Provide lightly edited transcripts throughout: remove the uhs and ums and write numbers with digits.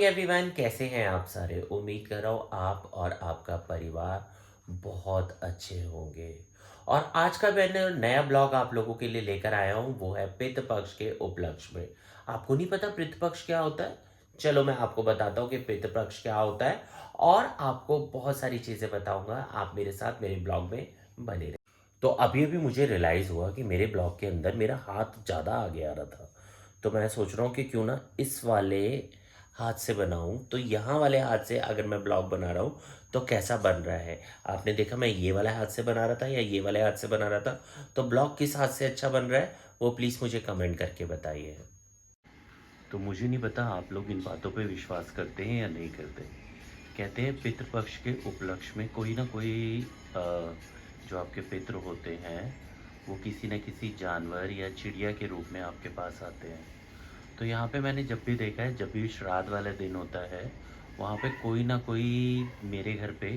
Everyone, कैसे हैं आप सारे। उम्मीद कर रहा हूँ आप और आपका परिवार बहुत अच्छे होंगे। और आज का मैंने नया ब्लॉग आप लोगों के लिए लेकर आया हूँ, वो है पितृ पक्ष के उपलक्ष्य में। आपको नहीं पता पितृ पक्ष क्या होता है? चलो मैं आपको बताता हूँ कि पितृ पक्ष क्या होता है, और आपको बहुत सारी चीज़ें बताऊंगा। आप मेरे साथ मेरे ब्लॉग में बने रहे। तो अभी अभी मुझे रियलाइज़ हुआ कि मेरे ब्लॉग के अंदर मेरा हाथ ज़्यादा आगे आ रहा था। तो मैं सोच रहा हूँ कि क्यों ना इस वाले हाथ से बनाऊँ। तो यहाँ वाले हाथ से अगर मैं ब्लॉग बना रहा हूँ तो कैसा बन रहा है। आपने देखा मैं ये वाला हाथ से बना रहा था या ये वाले हाथ से बना रहा था, तो ब्लॉग किस हाथ से अच्छा बन रहा है वो प्लीज़ मुझे कमेंट करके बताइए। तो मुझे नहीं पता आप लोग इन बातों पे विश्वास करते हैं या नहीं करते। कहते हैं पितृपक्ष के उपलक्ष्य में कोई ना कोई अ, जो आपके पितृ होते हैं वो किसी न किसी जानवर या चिड़िया के रूप में आपके पास आते हैं। तो यहाँ पे मैंने जब भी देखा है, जब भी श्राद्ध वाला दिन होता है वहाँ पे कोई ना कोई मेरे घर पे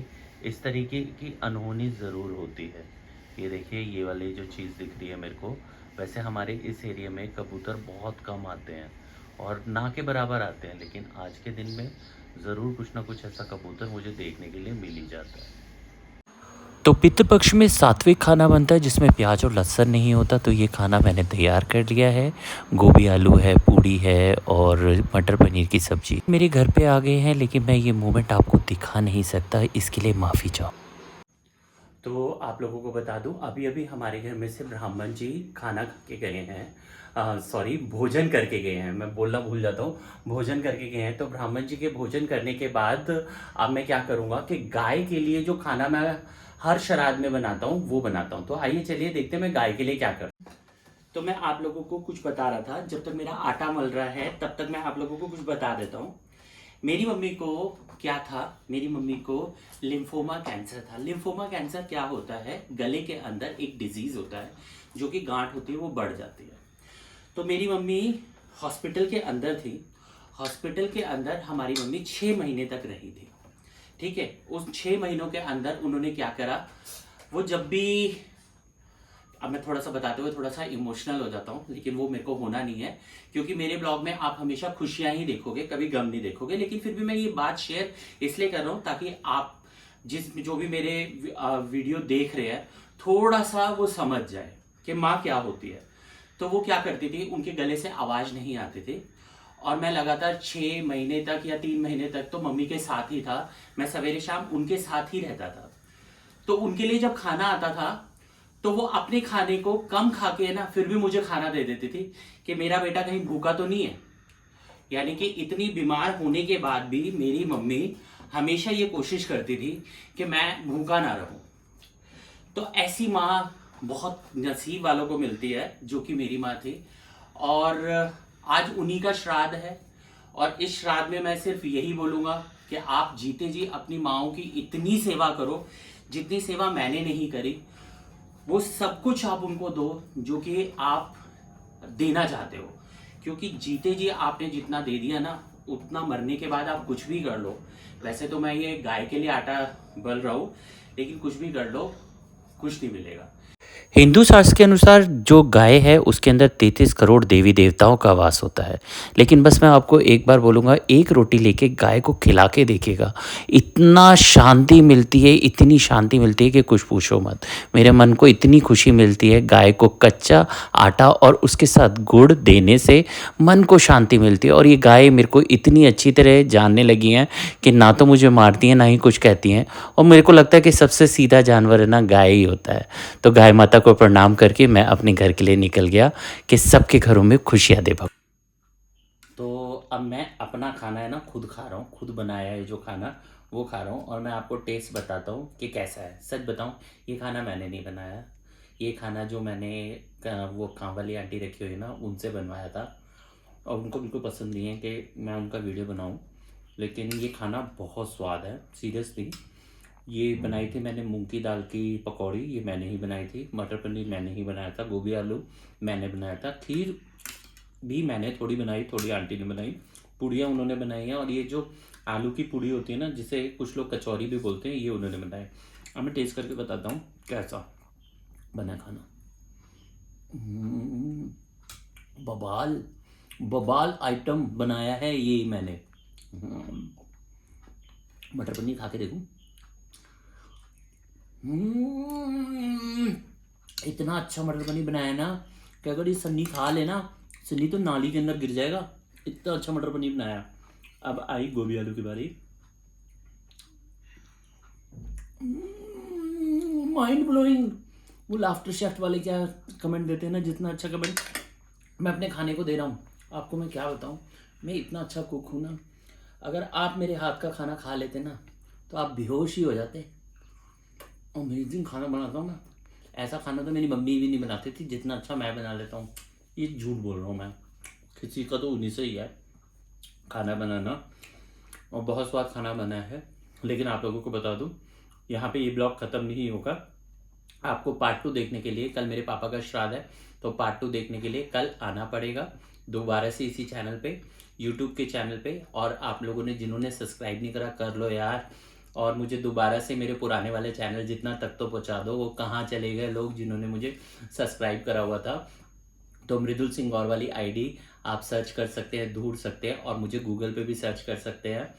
इस तरीके की अनहोनी ज़रूर होती है। ये देखिए ये वाली जो चीज़ दिख रही है मेरे को, वैसे हमारे इस एरिया में कबूतर बहुत कम आते हैं और ना के बराबर आते हैं, लेकिन आज के दिन में ज़रूर कुछ ना कुछ ऐसा कबूतर मुझे देखने के लिए मिल ही जाता है। तो पितृपक्ष में सात्विक खाना बनता है जिसमें प्याज और लहसुन नहीं होता। तो ये खाना मैंने तैयार कर लिया है। गोभी आलू है, पूड़ी है और मटर पनीर की सब्जी मेरे घर पे आ गए हैं, लेकिन मैं ये मोमेंट आपको दिखा नहीं सकता, इसके लिए माफ़ी चाहूँ। तो आप लोगों को बता दूं, अभी अभी हमारे घर में से ब्राह्मण जी खाना खा के गए हैं। सॉरी, भोजन करके गए हैं, मैं बोलना भूल जाता हूँ। भोजन करके गए हैं। तो ब्राह्मण जी के भोजन करने के बाद अब मैं क्या करूँगा कि गाय के लिए जो खाना मैं हर श्राद्ध में बनाता हूँ वो बनाता हूँ। तो आइए चलिए देखते हैं मैं गाय के लिए क्या कर। तो मैं आप लोगों को कुछ बता रहा था, जब तक मेरा आटा मल रहा है तब तक मैं आप लोगों को कुछ बता देता हूँ। मेरी मम्मी को क्या था, मेरी मम्मी को लिम्फोमा कैंसर था। लिम्फोमा कैंसर क्या होता है, गले के अंदर एक डिजीज़ होता है जो कि गांठ होती है वो बढ़ जाती है। तो मेरी मम्मी हॉस्पिटल के अंदर थी। हॉस्पिटल के अंदर हमारी मम्मी 6 महीने तक रही थी। ठीक है, उस 6 महीनों के अंदर उन्होंने क्या करा, वो जब भी, अब मैं थोड़ा सा बताते हुए थोड़ा सा इमोशनल हो जाता हूँ, लेकिन वो मेरे को होना नहीं है, क्योंकि मेरे ब्लॉग में आप हमेशा खुशियां ही देखोगे, कभी गम नहीं देखोगे। लेकिन फिर भी मैं ये बात शेयर इसलिए कर रहा हूँ ताकि आप जो भी मेरे वीडियो देख रहे हैं थोड़ा सा वो समझ जाए कि माँ क्या होती है। तो वो क्या करती थी, उनके गले से आवाज़ नहीं आती थी, और मैं लगातार 6 महीने तक या 3 महीने तक तो मम्मी के साथ ही था। मैं सवेरे शाम उनके साथ ही रहता था। तो उनके लिए जब खाना आता था तो वो अपने खाने को कम खा के ना फिर भी मुझे खाना दे देती थी कि मेरा बेटा कहीं भूखा तो नहीं है। यानी कि इतनी बीमार होने के बाद भी मेरी मम्मी हमेशा ये कोशिश करती थी कि मैं भूखा ना रहूं। तो ऐसी माँ बहुत नसीब वालों को मिलती है, जो कि मेरी माँ थी। और आज उन्हीं का श्राद्ध है, और इस श्राद्ध में मैं सिर्फ यही बोलूँगा कि आप जीते जी अपनी माँओं की इतनी सेवा करो जितनी सेवा मैंने नहीं करी। वो सब कुछ आप उनको दो जो कि आप देना चाहते हो, क्योंकि जीते जी आपने जितना दे दिया ना, उतना मरने के बाद आप कुछ भी कर लो। वैसे तो मैं ये गाय के लिए आटा बल रहा हूँ, लेकिन कुछ भी कर लो कुछ नहीं मिलेगा। हिंदू शास्त्र के अनुसार जो गाय है उसके अंदर 33 करोड़ देवी देवताओं का वास होता है। लेकिन बस मैं आपको एक बार बोलूँगा, एक रोटी लेके गाय को खिला के देखिएगा, इतना शांति मिलती है, इतनी शांति मिलती है कि कुछ पूछो मत। मेरे मन को इतनी खुशी मिलती है, गाय को कच्चा आटा और उसके साथ गुड़ देने से मन को शांति मिलती है। और ये गाय मेरे को इतनी अच्छी तरह जानने लगी हैं कि ना तो मुझे मारती हैं ना ही कुछ कहती हैं। और मेरे को लगता है कि सबसे सीधा जानवर है ना, गाय ही होता है। तो गाय माता को प्रणाम करके मैं अपने घर के लिए निकल गया कि सबके घरों में खुशियाँ दे भगवान। तो अब मैं अपना खाना है ना खुद खा रहा हूँ, खुद बनाया है जो खाना वो खा रहा हूँ, और मैं आपको टेस्ट बताता हूँ कि कैसा है। सच बताऊँ, ये खाना मैंने नहीं बनाया। ये खाना जो मैंने वो काम वाली आंटी रखी हुई है ना उनसे बनवाया था, और उनको बिल्कुल पसंद नहीं है कि मैं उनका वीडियो बनाऊँ। लेकिन ये खाना बहुत स्वाद है, सीरियसली। ये बनाई थी मैंने मूंग की दाल की पकौड़ी, ये मैंने ही बनाई थी। मटर पनीर मैंने ही बनाया था। गोभी आलू मैंने बनाया था। खीर भी मैंने थोड़ी बनाई, थोड़ी आंटी ने बनाई। पूड़ियाँ उन्होंने बनाई हैं, और ये जो आलू की पूड़ी होती है ना, जिसे कुछ लोग कचौरी भी बोलते हैं, ये उन्होंने बनाए। अब मैं टेस्ट करके बताता हूँ कैसा बना खाना। बवाल बवाल आइटम बनाया है ये मैंने। मटर पनीर खा के देखूं। हम्म, इतना अच्छा मटर पनीर बनाया है ना कि अगर ये सन्नी खा लेना, सन्नी तो नाली के अंदर गिर जाएगा। इतना अच्छा मटर पनीर बनाया। अब आई गोभी आलू की बारी। Mind blowing. वो लाफ्टर शेफ वाले क्या कमेंट देते हैं ना, जितना अच्छा कमेंट मैं अपने खाने को दे रहा हूँ। आपको मैं क्या बताऊँ, मैं इतना अच्छा कुक हूँ ना। अगर आप मेरे हाथ का खाना खा लेते ना तो आप बेहोश ही हो जाते। अमेजिंग खाना बनाता हूँ मैं। ऐसा खाना तो मेरी मम्मी भी नहीं बनाती थी जितना अच्छा मैं बना लेता हूँ। ये झूठ बोल रहा हूँ मैं, किसी का तो उन्हीं से ही है खाना बनाना, और बहुत स्वाद खाना बना है। लेकिन आप लोगों को बता दूँ, यहाँ पे ये ब्लॉग ख़त्म नहीं होगा। आपको पार्ट 2 देखने के लिए, कल मेरे पापा का श्राद्ध है, तो पार्ट 2 देखने के लिए कल आना पड़ेगा दोबारा से इसी चैनल पे, यूट्यूब के चैनल पे। और आप लोगों ने जिन्होंने सब्सक्राइब नहीं करा, कर लो यार। और मुझे दोबारा से मेरे पुराने वाले चैनल जितना तक तो पहुँचा दो। वो कहाँ चले गए लोग जिन्होंने मुझे सब्सक्राइब करा हुआ था। तो मृदुल सिंह गौर वाली आईडी आप सर्च कर सकते हैं, ढूंढ सकते हैं, और मुझे गूगल पे भी सर्च कर सकते हैं।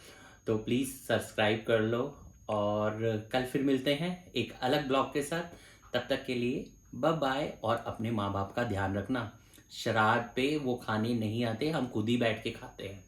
तो प्लीज़ सब्सक्राइब कर लो। और कल फिर मिलते हैं एक अलग ब्लॉग के साथ। तब तक के लिए बाय बाय। और अपने माँ बाप का ध्यान रखना। श्राद्ध पे वो खाने नहीं आते, हम खुद ही बैठ के खाते हैं।